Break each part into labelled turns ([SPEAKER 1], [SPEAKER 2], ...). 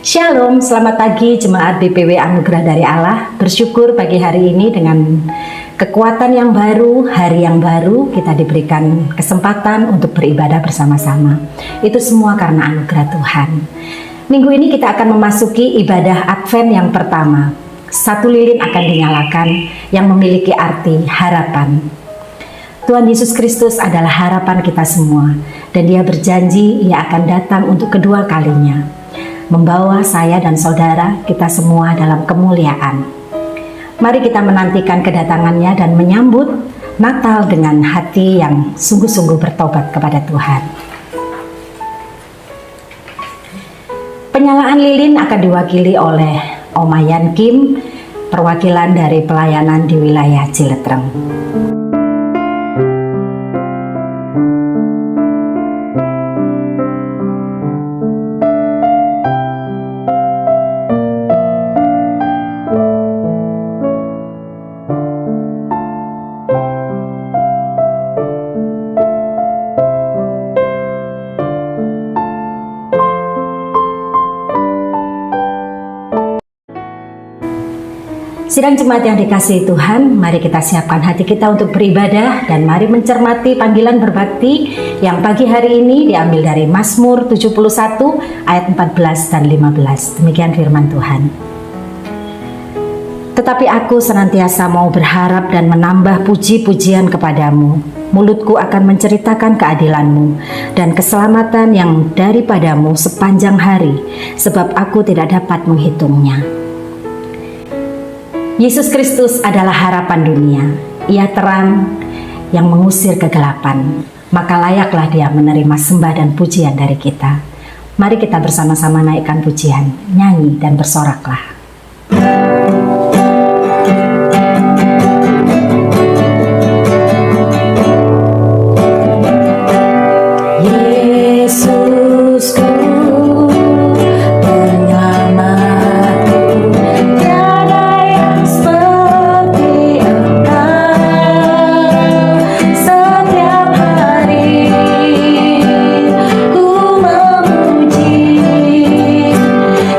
[SPEAKER 1] Shalom, selamat pagi jemaat BPW Anugerah dari Allah. Bersyukur pagi hari ini dengan kekuatan yang baru, hari yang baru, kita diberikan kesempatan untuk beribadah bersama-sama. Itu semua karena anugerah Tuhan. Minggu ini kita akan memasuki ibadah Advent yang pertama. Satu lilin akan dinyalakan yang memiliki arti harapan. Tuhan Yesus Kristus adalah harapan kita semua, dan Dia berjanji Ia akan datang untuk kedua kalinya, membawa saya dan saudara kita semua dalam kemuliaan. Mari kita menantikan kedatangannya dan menyambut Natal dengan hati yang sungguh-sungguh bertobat kepada Tuhan. Penyalaan lilin akan diwakili oleh Oma Yan Kim, perwakilan dari pelayanan di wilayah Ciletreng. Sidang jemaat yang dikasihi Tuhan, mari kita siapkan hati kita untuk beribadah dan mari mencermati panggilan berbakti yang pagi hari ini diambil dari Mazmur 71 ayat 14 dan 15. Demikian firman Tuhan. Tetapi aku senantiasa mau berharap dan menambah puji-pujian kepadamu. Mulutku akan menceritakan keadilanmu dan keselamatan yang daripadamu sepanjang hari, sebab aku tidak dapat menghitungnya. Yesus Kristus adalah harapan dunia. Ia terang yang mengusir kegelapan. Maka layaklah Dia menerima sembah dan pujian dari kita. Mari kita bersama-sama naikkan pujian, nyanyi dan bersoraklah.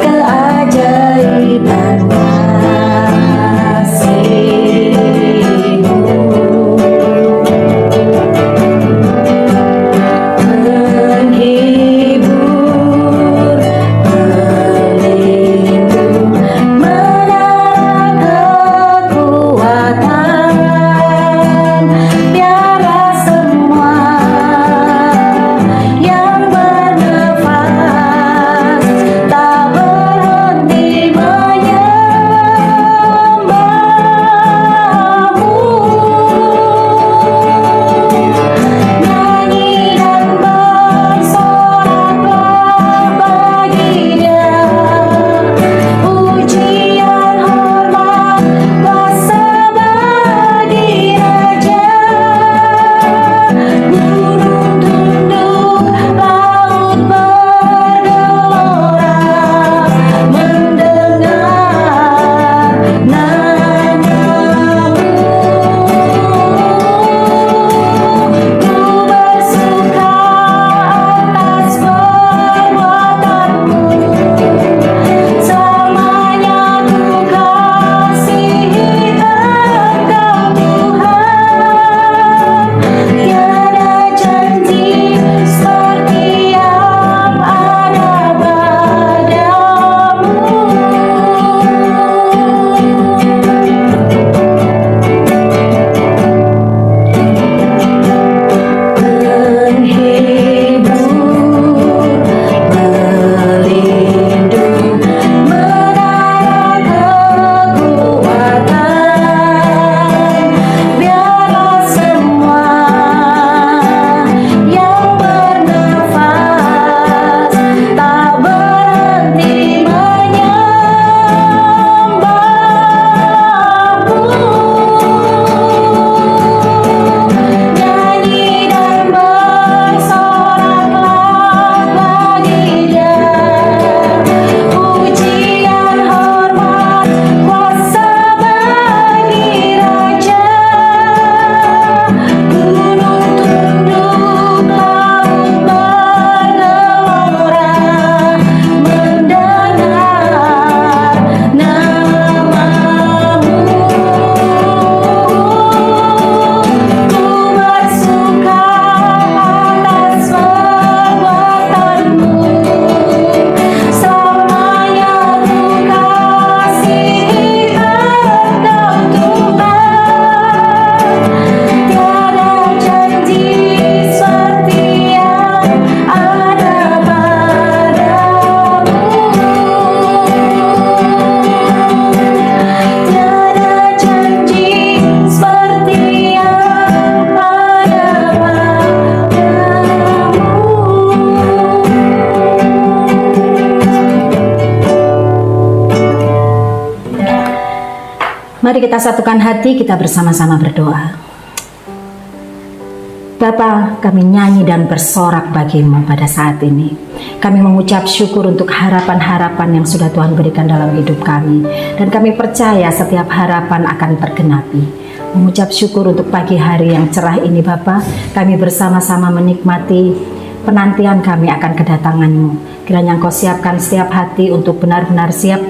[SPEAKER 2] Keajaiban
[SPEAKER 1] Mari kita satukan hati, kita bersama-sama berdoa. Bapa, kami nyanyi dan bersorak bagi-Mu pada saat ini. Kami mengucap syukur untuk harapan-harapan yang sudah Tuhan berikan dalam hidup kami. Dan kami percaya setiap harapan akan tergenapi. Mengucap syukur untuk pagi hari yang cerah ini Bapa. Kami bersama-sama menikmati penantian kami akan kedatangan-Mu. Kiranya Engkau siapkan setiap hati untuk benar-benar siap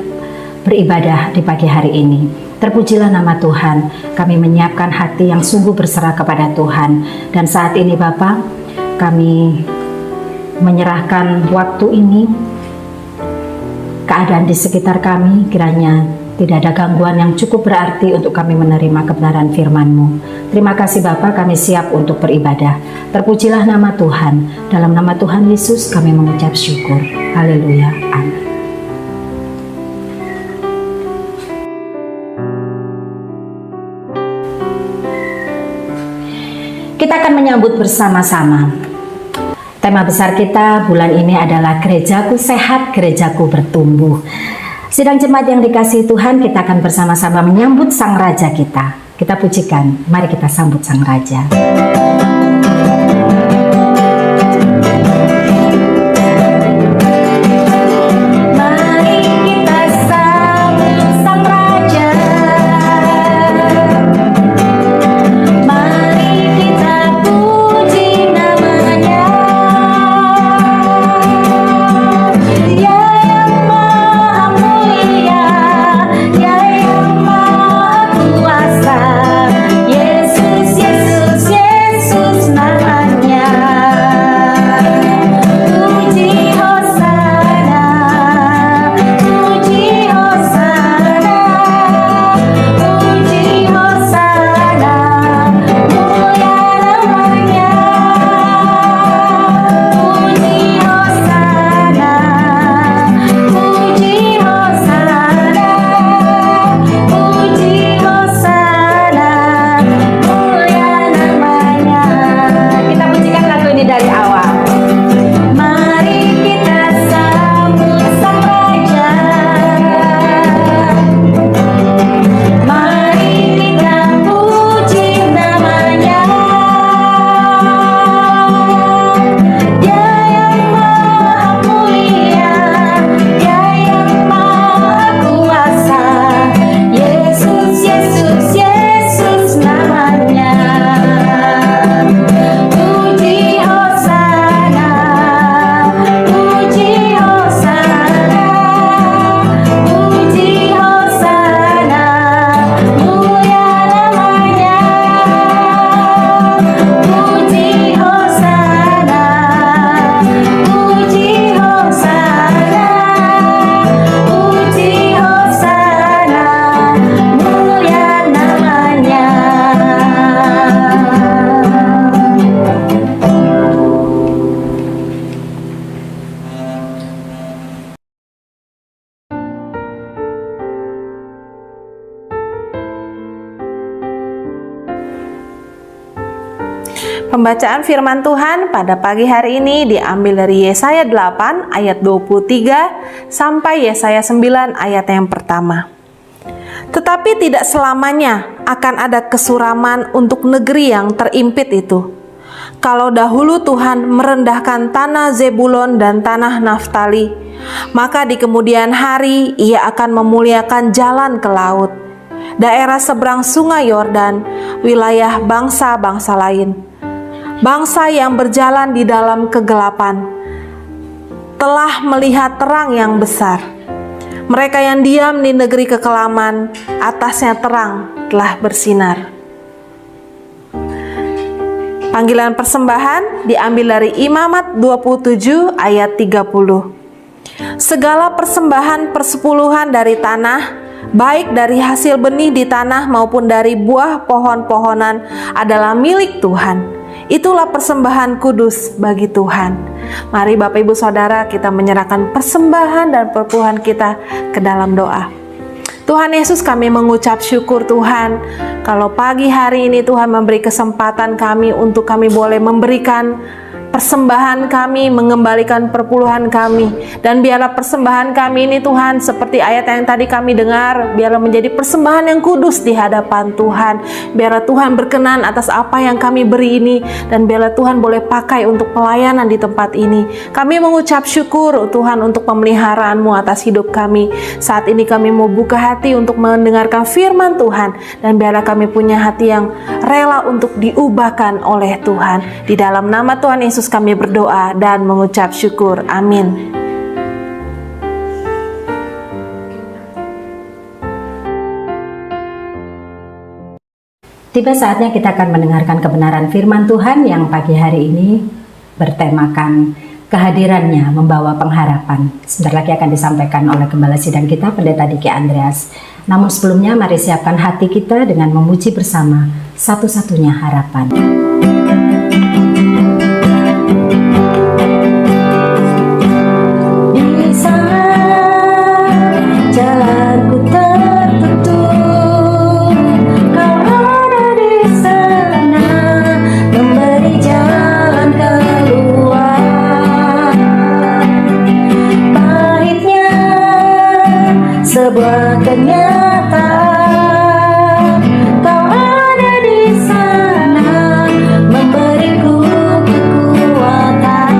[SPEAKER 1] beribadah di pagi hari ini. Terpujilah nama Tuhan, kami menyiapkan hati yang sungguh berserah kepada Tuhan. Dan saat ini Bapa, kami menyerahkan waktu ini, keadaan di sekitar kami, kiranya tidak ada gangguan yang cukup berarti untuk kami menerima kebenaran firman-Mu. Terima kasih Bapa, kami siap untuk beribadah. Terpujilah nama Tuhan, dalam nama Tuhan Yesus kami mengucap syukur. Haleluya, amin. Kita akan menyambut bersama-sama. Tema besar kita bulan ini adalah Gerejaku Sehat, Gerejaku Bertumbuh. Sidang jemaat yang dikasihi Tuhan, kita akan bersama-sama menyambut Sang Raja kita. Kita pujikan, mari kita sambut Sang Raja.
[SPEAKER 2] Pembacaan firman Tuhan pada pagi hari ini diambil dari Yesaya 8 ayat 23 sampai Yesaya 9 ayat yang pertama. Tetapi tidak selamanya akan ada kesuraman untuk negeri yang terimpit itu. Kalau dahulu Tuhan merendahkan tanah Zebulon dan tanah Naftali, maka di kemudian hari Ia akan memuliakan jalan ke laut, daerah seberang sungai Yordan, wilayah bangsa-bangsa lain. Bangsa yang berjalan di dalam kegelapan telah melihat terang yang besar. Mereka yang diam di negeri kekelaman, atasnya terang telah bersinar. Panggilan persembahan diambil dari Imamat 27 ayat 30. Segala persembahan persepuluhan dari tanah, baik dari hasil benih di tanah maupun dari buah pohon-pohonan adalah milik Tuhan. Itulah persembahan kudus bagi Tuhan. Mari Bapak Ibu Saudara, kita menyerahkan persembahan dan perpuluhan kita ke dalam doa. Tuhan Yesus, kami mengucap syukur Tuhan, kalau pagi hari ini Tuhan memberi kesempatan kami untuk kami boleh memberikan persembahan kami mengembalikan perpuluhan kami. Dan biarlah persembahan kami ini Tuhan, seperti ayat yang tadi kami dengar, biarlah menjadi persembahan yang kudus di hadapan Tuhan. Biarlah Tuhan berkenan atas apa yang kami beri ini, dan biarlah Tuhan boleh pakai untuk pelayanan di tempat ini. Kami mengucap syukur Tuhan untuk pemeliharaan-Mu atas hidup kami. Saat ini kami mau buka hati untuk mendengarkan firman Tuhan, dan biarlah kami punya hati yang rela untuk diubahkan oleh Tuhan. Di dalam nama Tuhan Yesus kami berdoa dan mengucap syukur. Amin.
[SPEAKER 1] Tiba saatnya kita akan mendengarkan kebenaran firman Tuhan yang pagi hari ini bertemakan kehadirannya membawa pengharapan. Sebentar lagi akan disampaikan oleh Gembala Sidang kita, Pendeta Diki Andreas. Namun sebelumnya mari siapkan hati kita dengan memuji bersama Satu-Satunya Harapan. Di sana jalanku tertutup, Kau ada di sana memberi jalan keluar. Pahitnya sebuah kenyataan, Kau ada di sana memberiku kekuatan.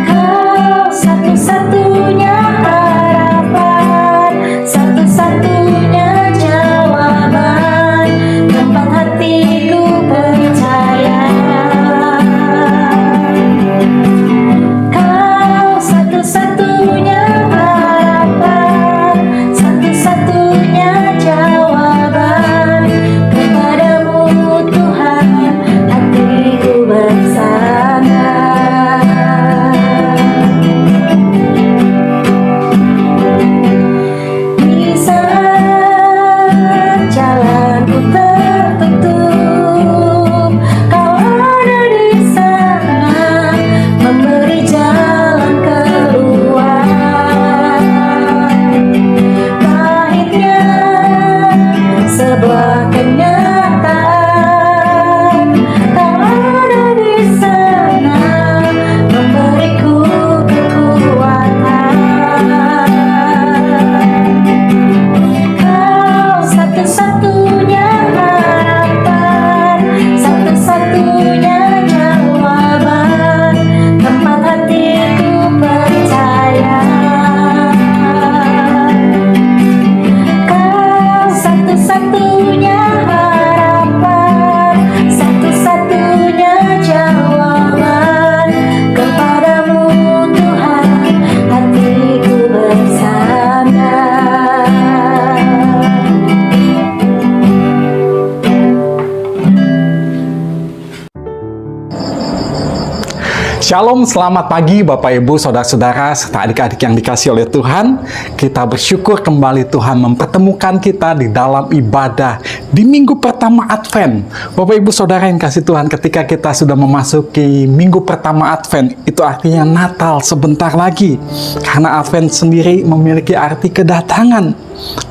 [SPEAKER 1] Kau satu-satunya harapan, satu-satunya jawaban, tempat hatiku percaya. Kau satu-satunya harapan, satu-satunya jawaban, kepadamu Tuhan hatiku bersandar. Di saat jalanku tertutup, Kau ada di sana memberi jalan keluar. Pahitnya sebuah kenyataan, Kau ada di sana memberiku kekuatan. Kau satu-satunya harapan, satu-satunya jawaban, tempat hatiku percaya. Kau satu-satunya harapan, satu-satunya jawaban, kepadamu Tuhan hatiku bersandar.
[SPEAKER 3] Shalom, selamat pagi Bapak Ibu, Saudara-saudara, serta adik-adik yang dikasihi oleh Tuhan. Kita bersyukur kembali Tuhan mempertemukan kita di dalam ibadah di minggu pertama Advent. Bapak Ibu Saudara yang kasih Tuhan, ketika kita sudah memasuki minggu pertama Advent, itu artinya Natal sebentar lagi. Karena Advent sendiri memiliki arti kedatangan,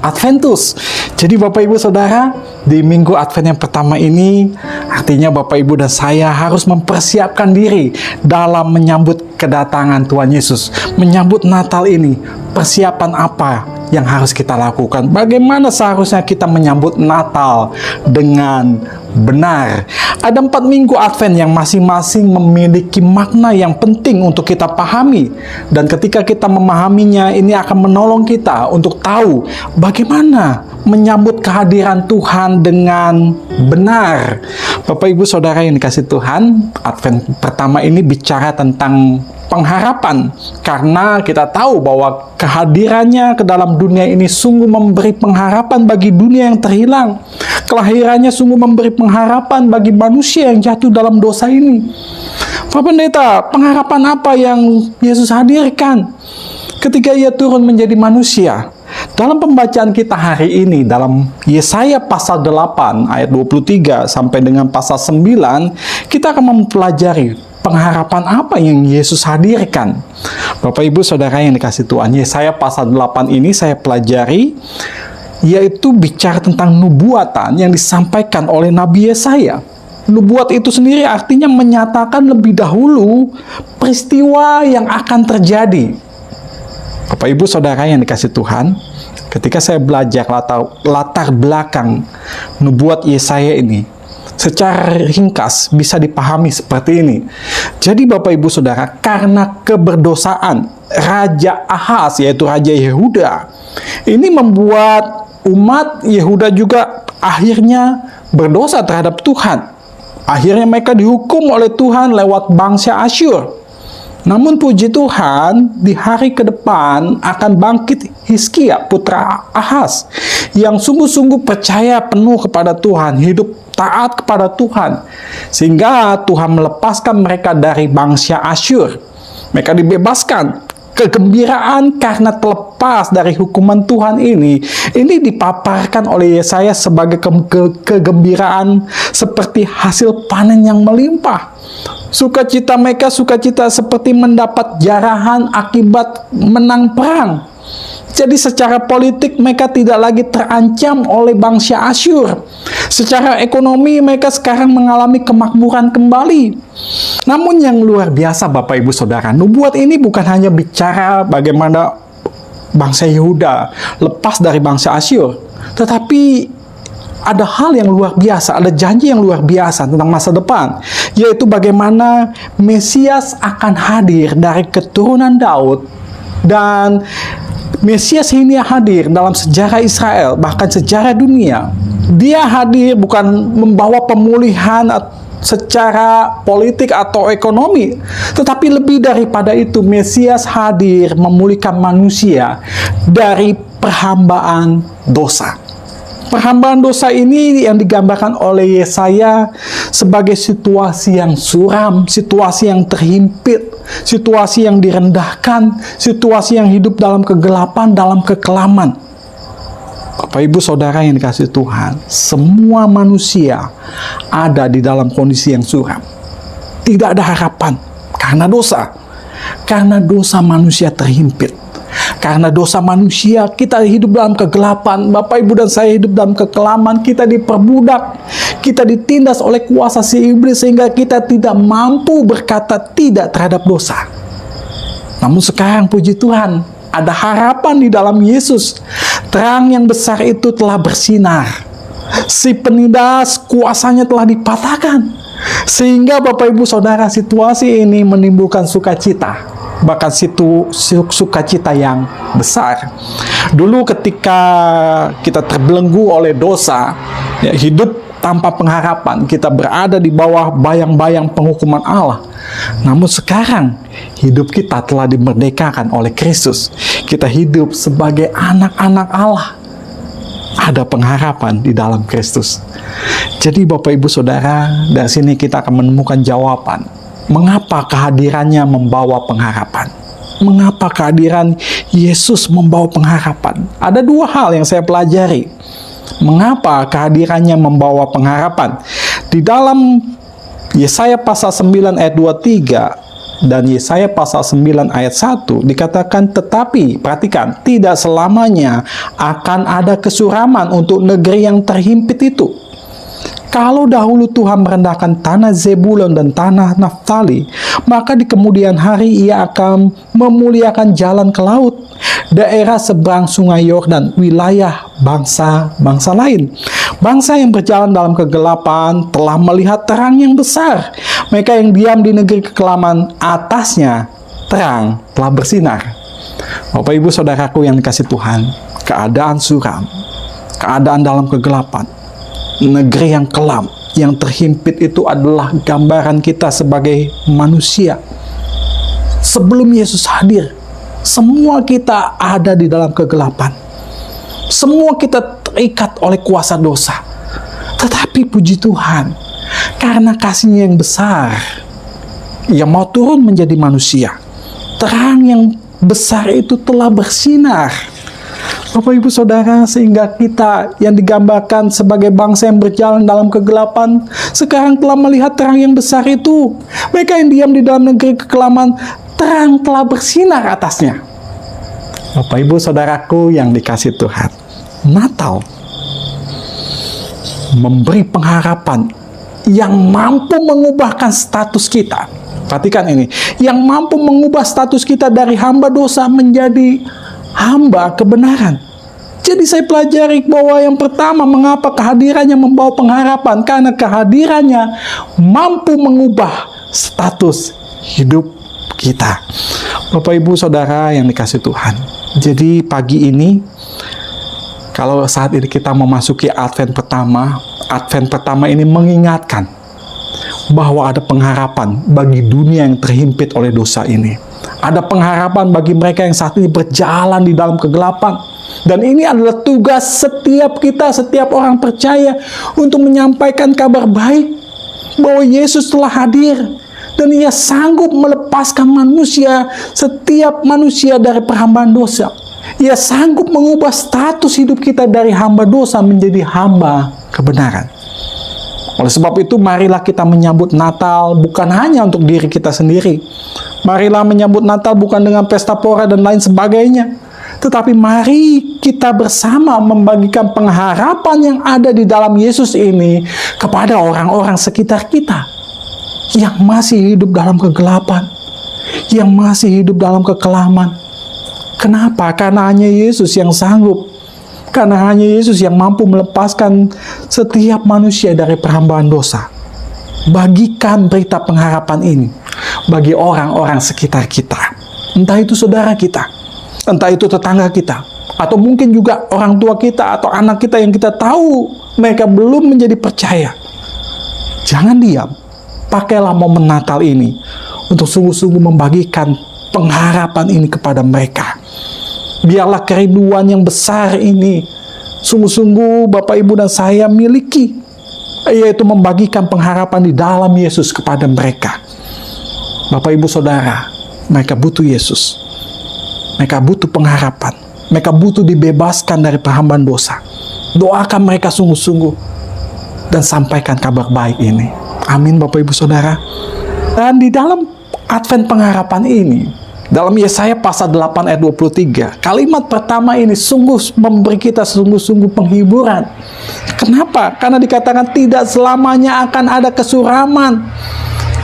[SPEAKER 3] Adventus. Jadi Bapak Ibu Saudara, di minggu Advent yang pertama ini, artinya Bapak Ibu dan saya harus mempersiapkan diri dalam menyambut kedatangan Tuhan Yesus, menyambut Natal ini. Persiapan apa yang harus kita lakukan? Bagaimana seharusnya kita menyambut Natal dengan benar? Ada 4 minggu Advent yang masing-masing memiliki makna yang penting untuk kita pahami. Dan ketika kita memahaminya, ini akan menolong kita untuk tahu bagaimana menyambut kehadiran Tuhan dengan benar. Bapak Ibu Saudara yang dikasih Tuhan, Advent pertama ini bicara tentang pengharapan, karena kita tahu bahwa kehadirannya ke dalam dunia ini sungguh memberi pengharapan bagi dunia yang terhilang. Kelahirannya sungguh memberi pengharapan bagi manusia yang jatuh dalam dosa ini. Pak Pendeta, pengharapan apa yang Yesus hadirkan ketika Ia turun menjadi manusia? Dalam pembacaan kita hari ini, dalam Yesaya pasal 8 ayat 23 sampai dengan pasal 9, kita akan mempelajari pengharapan apa yang Yesus hadirkan. Bapak Ibu Saudara yang dikasih Tuhan, Yesaya pasal 8 ini saya pelajari, yaitu bicara tentang nubuatan yang disampaikan oleh Nabi Yesaya. Nubuat itu sendiri artinya menyatakan lebih dahulu peristiwa yang akan terjadi. Bapak Ibu Saudara yang dikasihi Tuhan, ketika saya belajar latar belakang nubuat Yesaya ini, secara ringkas bisa dipahami seperti ini. Jadi Bapak Ibu Saudara, karena keberdosaan Raja Ahaz, yaitu Raja Yehuda, ini membuat umat Yehuda juga akhirnya berdosa terhadap Tuhan. Akhirnya mereka dihukum oleh Tuhan lewat bangsa Asyur. Namun puji Tuhan, di hari ke depan akan bangkit Hizkia putra Ahaz yang sungguh-sungguh percaya penuh kepada Tuhan, hidup taat kepada Tuhan, sehingga Tuhan melepaskan mereka dari bangsa Asyur. Mereka dibebaskan. Kegembiraan karena terlepas dari hukuman Tuhan ini dipaparkan oleh Yesaya sebagai kegembiraan seperti hasil panen yang melimpah. Sukacita mereka sukacita seperti mendapat jarahan akibat menang perang. Jadi secara politik mereka tidak lagi terancam oleh bangsa Asyur. Secara ekonomi mereka sekarang mengalami kemakmuran kembali. Namun yang luar biasa Bapak Ibu Saudara, nubuat ini bukan hanya bicara bagaimana bangsa Yehuda lepas dari bangsa Asyur, tetapi ada hal yang luar biasa, ada janji yang luar biasa tentang masa depan, yaitu bagaimana Mesias akan hadir dari keturunan Daud. Dan Mesias ini hadir dalam sejarah Israel, bahkan sejarah dunia. Dia hadir bukan membawa pemulihan secara politik atau ekonomi, tetapi lebih daripada itu, Mesias hadir memulihkan manusia dari perhambaan dosa. Perhambaan dosa ini yang digambarkan oleh Yesaya sebagai situasi yang suram, situasi yang terhimpit, situasi yang direndahkan, situasi yang hidup dalam kegelapan, dalam kekelaman. Bapak Ibu Saudara yang dikasihi Tuhan, semua manusia ada di dalam kondisi yang suram. Tidak ada harapan karena dosa. Karena dosa manusia terhimpit. Karena dosa manusia kita hidup dalam kegelapan. Bapak Ibu dan saya hidup dalam kekelaman. Kita diperbudak, kita ditindas oleh kuasa si iblis sehingga kita tidak mampu berkata tidak terhadap dosa. Namun sekarang puji Tuhan, ada harapan di dalam Yesus. Terang yang besar itu telah bersinar. Si penindas kuasanya telah dipatahkan. Sehingga Bapak Ibu Saudara, situasi ini menimbulkan sukacita. Bahkan sukacita yang besar. Dulu ketika kita terbelenggu oleh dosa, ya, hidup tanpa pengharapan, kita berada di bawah bayang-bayang penghukuman Allah. Namun sekarang hidup kita telah dimerdekakan oleh Kristus. Kita hidup sebagai anak-anak Allah. Ada pengharapan di dalam Kristus. Jadi Bapak Ibu Saudara, dari sini kita akan menemukan jawaban. Mengapa kehadirannya membawa pengharapan? Mengapa kehadiran Yesus membawa pengharapan? Ada dua hal yang saya pelajari. Mengapa kehadirannya membawa pengharapan? Di dalam Yesaya pasal 9 ayat 23 dan Yesaya pasal 9 ayat 1 dikatakan, tetapi perhatikan, tidak selamanya akan ada kesuraman untuk negeri yang terhimpit itu. Kalau dahulu Tuhan merendahkan tanah Zebulon dan tanah Naftali, maka di kemudian hari Ia akan memuliakan jalan ke laut, daerah seberang sungai Yordan, wilayah bangsa-bangsa lain. Bangsa yang berjalan dalam kegelapan telah melihat terang yang besar. Mereka yang diam di negeri kekelaman, atasnya terang telah bersinar. Bapak Ibu Saudaraku yang dikasihi Tuhan, keadaan suram, keadaan dalam kegelapan, negeri yang kelam, yang terhimpit itu adalah gambaran kita sebagai manusia. Sebelum Yesus hadir, semua kita ada di dalam kegelapan. Semua kita terikat oleh kuasa dosa. Tetapi puji Tuhan, karena kasih-Nya yang besar, Ia mau turun menjadi manusia. Terang yang besar itu telah bersinar. Bapak Ibu Saudara, sehingga kita yang digambarkan sebagai bangsa yang berjalan dalam kegelapan sekarang telah melihat terang yang besar itu. Mereka yang diam di dalam negeri kekelaman, terang telah bersinar atasnya. Bapak Ibu Saudaraku yang dikasihi Tuhan, Natal memberi pengharapan yang mampu mengubahkan status kita. Perhatikan ini, yang mampu mengubah status kita dari hamba dosa menjadi hamba kebenaran. Jadi saya pelajari bahwa yang pertama, mengapa kehadirannya membawa pengharapan? Karena kehadirannya mampu mengubah status hidup kita. Bapak, Ibu, Saudara yang dikasihi Tuhan. Jadi pagi ini, kalau saat ini kita memasuki Advent pertama ini mengingatkan bahwa ada pengharapan bagi dunia yang terhimpit oleh dosa ini. Ada pengharapan bagi mereka yang saat ini berjalan di dalam kegelapan. Dan ini adalah tugas setiap kita, setiap orang percaya untuk menyampaikan kabar baik bahwa Yesus telah hadir dan Ia sanggup melepaskan manusia, setiap manusia dari perhambaan dosa. Ia sanggup mengubah status hidup kita dari hamba dosa menjadi hamba kebenaran. Oleh sebab itu, marilah kita menyambut Natal bukan hanya untuk diri kita sendiri. Marilah menyambut Natal bukan dengan pesta pora dan lain sebagainya. Tetapi mari kita bersama membagikan pengharapan yang ada di dalam Yesus ini kepada orang-orang sekitar kita yang masih hidup dalam kegelapan, yang masih hidup dalam kekelaman. Kenapa? Karena hanya Yesus yang sanggup. Karena hanya Yesus yang mampu melepaskan setiap manusia dari perhambaan dosa. Bagikan berita pengharapan ini bagi orang-orang sekitar kita. Entah itu saudara kita, entah itu tetangga kita, atau mungkin juga orang tua kita atau anak kita yang kita tahu mereka belum menjadi percaya. Jangan diam. Pakailah momen Natal ini untuk sungguh-sungguh membagikan pengharapan ini kepada mereka. Biarlah kerinduan yang besar ini sungguh-sungguh Bapak, Ibu, dan saya miliki, yaitu membagikan pengharapan di dalam Yesus kepada mereka. Bapak, Ibu, Saudara, mereka butuh Yesus. Mereka butuh pengharapan. Mereka butuh dibebaskan dari perhambaan dosa. Doakan mereka sungguh-sungguh dan sampaikan kabar baik ini. Amin, Bapak, Ibu, Saudara. Dan di dalam Advent pengharapan ini, dalam Yesaya pasal 8 ayat 23, kalimat pertama ini sungguh memberi kita sungguh-sungguh penghiburan. Kenapa? Karena dikatakan tidak selamanya akan ada kesuraman.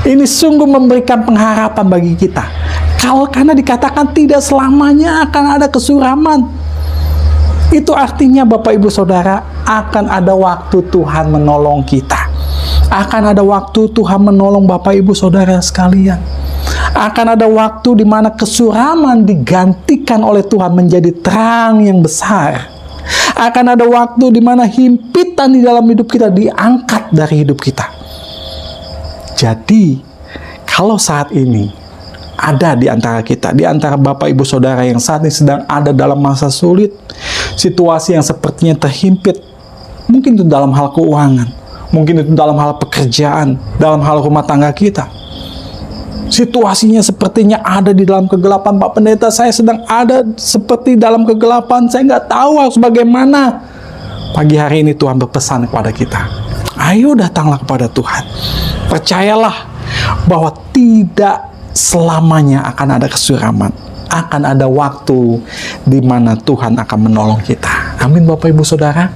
[SPEAKER 3] Ini sungguh memberikan pengharapan bagi kita. Karena dikatakan tidak selamanya akan ada kesuraman. Itu artinya Bapak, Ibu, Saudara, akan ada waktu Tuhan menolong kita. Akan ada waktu Tuhan menolong Bapak, Ibu, Saudara sekalian. Akan ada waktu di mana kesuraman digantikan oleh Tuhan menjadi terang yang besar. Akan ada waktu di mana himpitan di dalam hidup kita diangkat dari hidup kita. Jadi, kalau saat ini ada di antara kita, di antara Bapak, Ibu, Saudara yang saat ini sedang ada dalam masa sulit, situasi yang sepertinya terhimpit, mungkin itu dalam hal keuangan, mungkin itu dalam hal pekerjaan, dalam hal rumah tangga kita. Situasinya sepertinya ada di dalam kegelapan. Pak Pendeta, saya sedang ada seperti dalam kegelapan. Saya nggak tahu harus bagaimana. Pagi hari ini Tuhan berpesan kepada kita. Ayo datanglah kepada Tuhan. Percayalah bahwa tidak selamanya akan ada kesuraman. Akan ada waktu di mana Tuhan akan menolong kita. Amin, Bapak, Ibu, Saudara.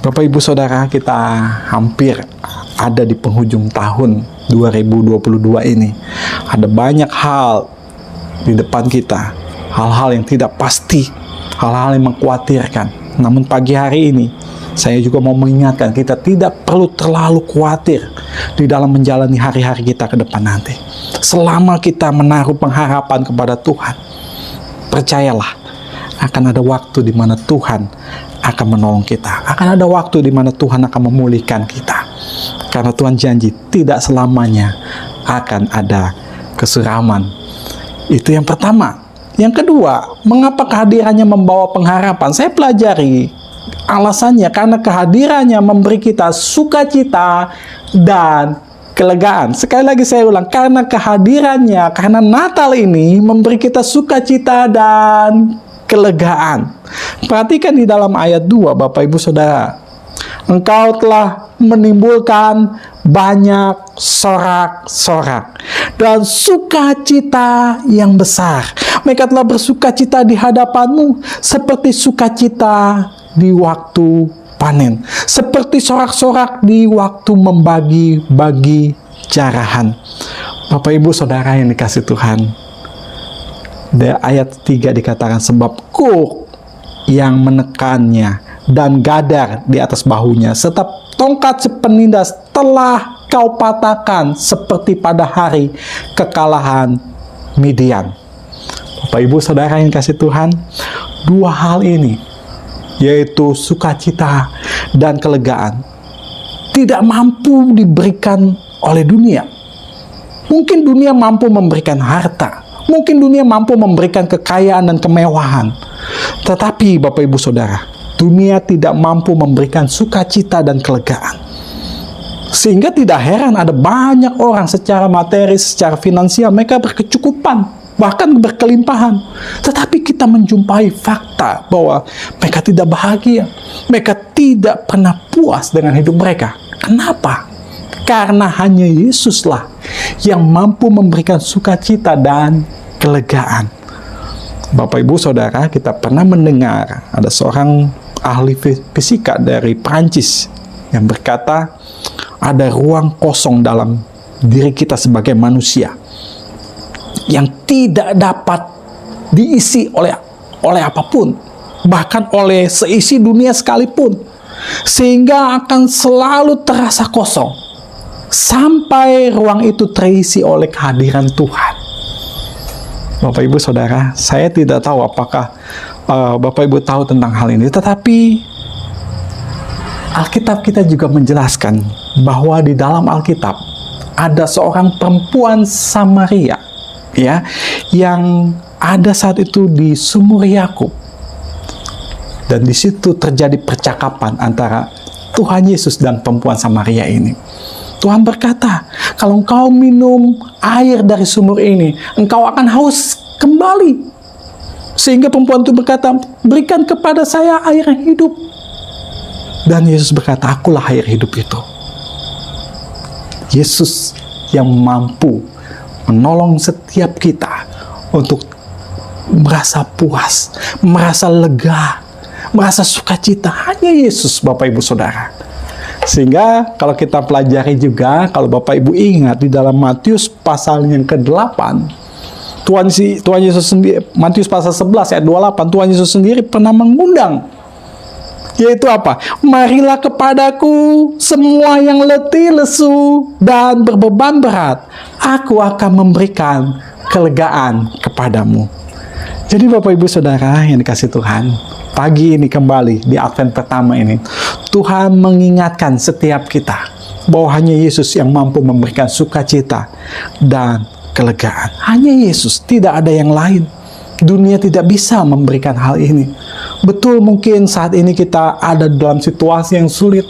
[SPEAKER 3] Bapak, Ibu, Saudara, kita hampir ada di penghujung tahun 2022 ini. Ada banyak hal di depan kita, hal-hal yang tidak pasti, hal-hal yang mengkhawatirkan. Namun pagi hari ini, saya juga mau mengingatkan kita tidak perlu terlalu khawatir di dalam menjalani hari-hari kita ke depan nanti. Selama kita menaruh pengharapan kepada Tuhan, percayalah akan ada waktu di mana Tuhan akan menolong kita. Akan ada waktu di mana Tuhan akan memulihkan kita. Karena Tuhan janji tidak selamanya akan ada kesuraman. Itu yang pertama. Yang kedua, mengapa kehadirannya membawa pengharapan? Saya pelajari alasannya karena kehadirannya memberi kita sukacita dan kelegaan. Sekali lagi saya ulang, karena kehadirannya, karena Natal ini memberi kita sukacita dan kelegaan. Perhatikan di dalam ayat 2, Bapak, Ibu, Saudara. Engkau telah menimbulkan banyak sorak-sorak dan sukacita yang besar. Mereka telah bersukacita di hadapanmu seperti sukacita di waktu panen. Seperti sorak-sorak di waktu membagi-bagi jarahan. Bapak Ibu Saudara yang dikasih Tuhan, di ayat 3 dikatakan, sebab kuk yang menekannya dan gadar di atas bahunya, serta tongkat si penindas telah kau patahkan seperti pada hari kekalahan Midian. Bapak Ibu Saudara yang kasih Tuhan, dua hal ini, yaitu sukacita dan kelegaan, tidak mampu diberikan oleh dunia. Mungkin dunia mampu memberikan harta, mungkin dunia mampu memberikan kekayaan dan kemewahan, tetapi Bapak Ibu Saudara, dunia tidak mampu memberikan sukacita dan kelegaan. Sehingga tidak heran ada banyak orang secara materi, secara finansial, mereka berkecukupan, bahkan berkelimpahan. Tetapi kita menjumpai fakta bahwa mereka tidak bahagia. Mereka tidak pernah puas dengan hidup mereka. Kenapa? Karena hanya Yesuslah yang mampu memberikan sukacita dan kelegaan. Bapak Ibu Saudara, kita pernah mendengar ada seorang ahli fisika dari Prancis yang berkata, ada ruang kosong dalam diri kita sebagai manusia yang tidak dapat diisi oleh apapun, bahkan oleh seisi dunia sekalipun, sehingga akan selalu terasa kosong sampai ruang itu terisi oleh kehadiran Tuhan. Bapak Ibu Saudara, saya tidak tahu apakah Bapak Ibu tahu tentang hal ini, tetapi Alkitab kita juga menjelaskan bahwa di dalam Alkitab ada seorang perempuan Samaria, ya, yang ada saat itu di sumur Yakub, dan di situ terjadi percakapan antara Tuhan Yesus dan perempuan Samaria ini. Tuhan berkata, kalau engkau minum air dari sumur ini, engkau akan haus kembali. Sehingga perempuan itu berkata, berikan kepada saya air yang hidup. Dan Yesus berkata, akulah air hidup itu. Yesus yang mampu menolong setiap kita untuk merasa puas, merasa lega, merasa sukacita. Hanya Yesus, Bapak Ibu Saudara. Sehingga kalau kita pelajari juga, kalau Bapak Ibu ingat di dalam Matius pasal yang ke-8, Tuhan Yesus sendiri, Matius pasal 11 ayat 28, Tuhan Yesus sendiri pernah mengundang, yaitu apa? Marilah kepadaku semua yang letih, lesu, dan berbeban berat, aku akan memberikan kelegaan kepadamu. Jadi Bapak Ibu Saudara yang dikasih Tuhan, pagi ini kembali di Advent pertama ini, Tuhan mengingatkan setiap kita bahwa hanya Yesus yang mampu memberikan sukacita dan kelegaan. Hanya Yesus, tidak ada yang lain. Dunia tidak bisa memberikan hal ini. Betul, mungkin saat ini kita ada dalam situasi yang sulit.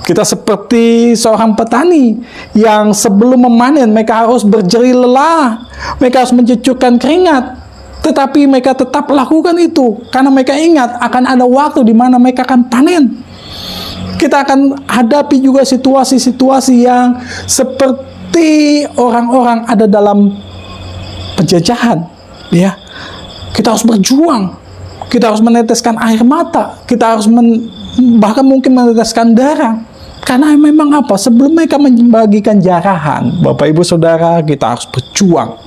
[SPEAKER 3] Kita seperti seorang petani yang sebelum memanen mereka harus berjerih lelah, mereka harus mencucurkan keringat. Tetapi mereka tetap lakukan itu karena mereka ingat akan ada waktu di mana mereka akan panen. Kita akan hadapi juga situasi-situasi yang seperti orang-orang ada dalam penjajahan, ya. Kita harus berjuang, kita harus meneteskan air mata, kita harus bahkan mungkin meneteskan darah. Karena memang apa? Sebelum mereka membagikan jarahan, Bapak Ibu Saudara, kita harus berjuang.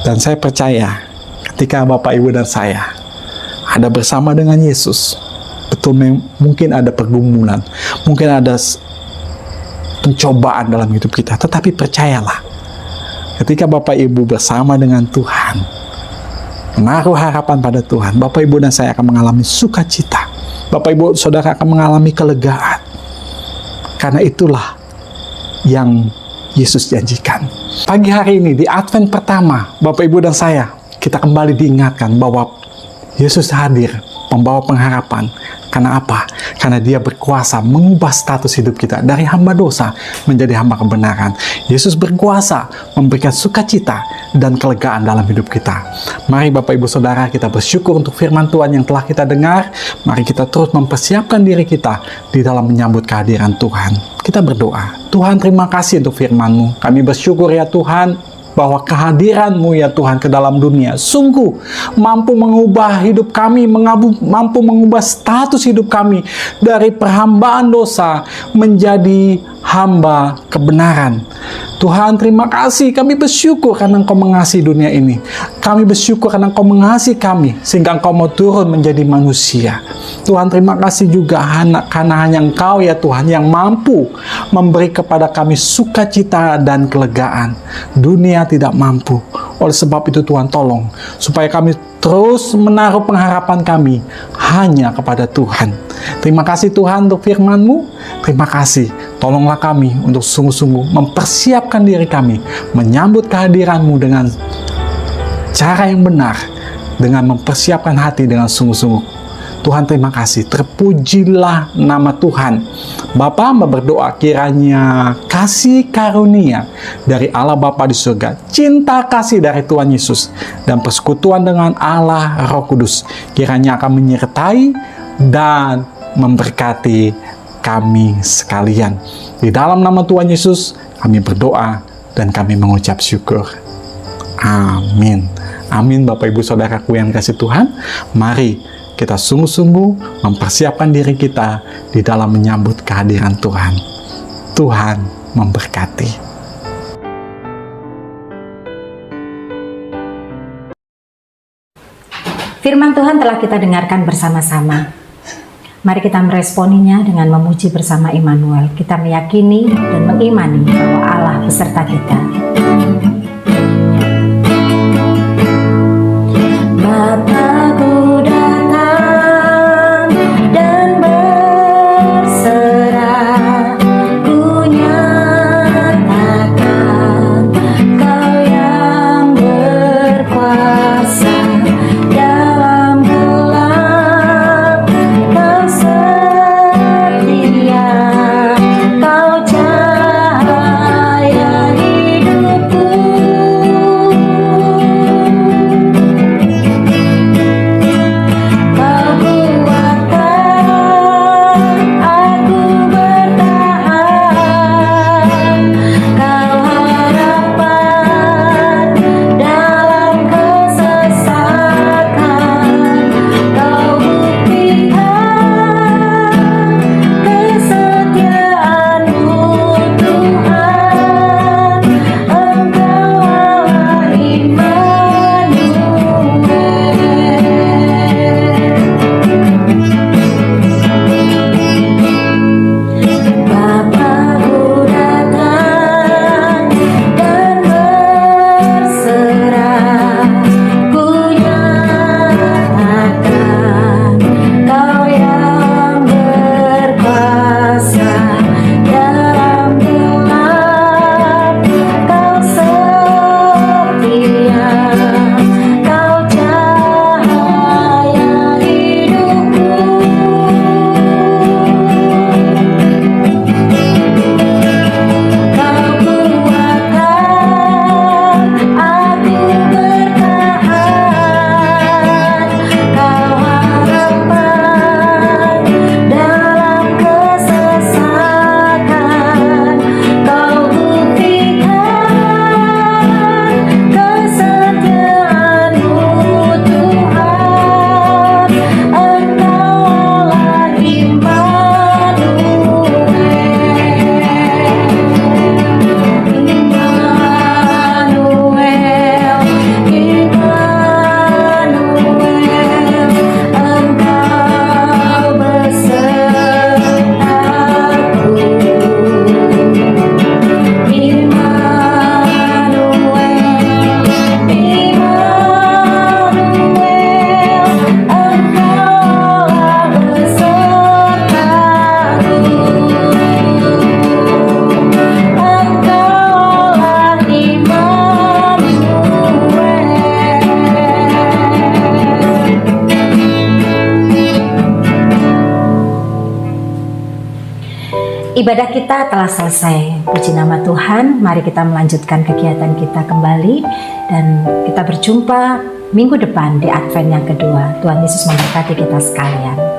[SPEAKER 3] Dan saya percaya ketika Bapak Ibu dan saya ada bersama dengan Yesus, betul mungkin ada pergumulan, mungkin ada pencobaan dalam hidup kita, tetapi percayalah, ketika Bapak Ibu bersama dengan Tuhan, menaruh harapan pada Tuhan, Bapak Ibu dan saya akan mengalami sukacita, Bapak Ibu Saudara akan mengalami kelegaan, karena itulah yang Yesus janjikan. Pagi hari ini di Advent pertama, Bapak Ibu dan saya, kita kembali diingatkan bahwa Yesus hadir membawa pengharapan. Karena apa? Karena Dia berkuasa mengubah status hidup kita dari hamba dosa menjadi hamba kebenaran. Yesus berkuasa memberikan sukacita dan kelegaan dalam hidup kita. Mari Bapak Ibu Saudara, kita bersyukur untuk firman Tuhan yang telah kita dengar. Mari kita terus mempersiapkan diri kita di dalam menyambut kehadiran Tuhan. Kita berdoa. Tuhan, terima kasih untuk firman-Mu. Kami bersyukur ya Tuhan, bahwa kehadiran-Mu ya Tuhan ke dalam dunia sungguh mampu mengubah hidup kami, mampu mengubah status hidup kami dari perhambaan dosa menjadi hamba kebenaran. Tuhan, terima kasih, kami bersyukur karena Engkau mengasihi dunia ini. Kami bersyukur karena Engkau mengasihi kami sehingga Engkau mau turun menjadi manusia. Tuhan, terima kasih juga karena hanya Engkau ya Tuhan yang mampu memberi kepada kami sukacita dan kelegaan. Dunia tidak mampu. Oleh sebab itu Tuhan, tolong supaya kami terus menaruh pengharapan kami hanya kepada Tuhan. Terima kasih Tuhan untuk firman-Mu. Terima kasih. Tolonglah kami untuk sungguh-sungguh mempersiapkan diri kami menyambut kehadiran-Mu dengan cara yang benar, dengan mempersiapkan hati dengan sungguh-sungguh. Tuhan, terima kasih. Terpujilah nama Tuhan. Bapa, hamba berdoa kiranya kasih karunia dari Allah Bapa di surga, cinta kasih dari Tuhan Yesus, dan persekutuan dengan Allah Roh Kudus kiranya akan menyertai dan memberkati kami sekalian. Di dalam nama Tuhan Yesus kami berdoa dan kami mengucap syukur. Amin. Amin. Bapak Ibu Saudaraku yang kasih Tuhan, mari kita sungguh-sungguh mempersiapkan diri kita di dalam menyambut kehadiran Tuhan. Tuhan memberkati.
[SPEAKER 1] Firman Tuhan telah kita dengarkan bersama-sama. Mari kita meresponinya dengan memuji bersama Immanuel. Kita meyakini dan mengimani bahwa Allah beserta kita. Bapakku datang dan berserah, ku nyatakan Kau yang berkuasa dalam gelap, Kau setia, Kau cahaya hidupku. Ibadah kita telah selesai. Puji nama Tuhan. Mari kita melanjutkan kegiatan kita kembali dan kita berjumpa minggu depan di Advent yang kedua. Tuhan Yesus memberkati kita sekalian.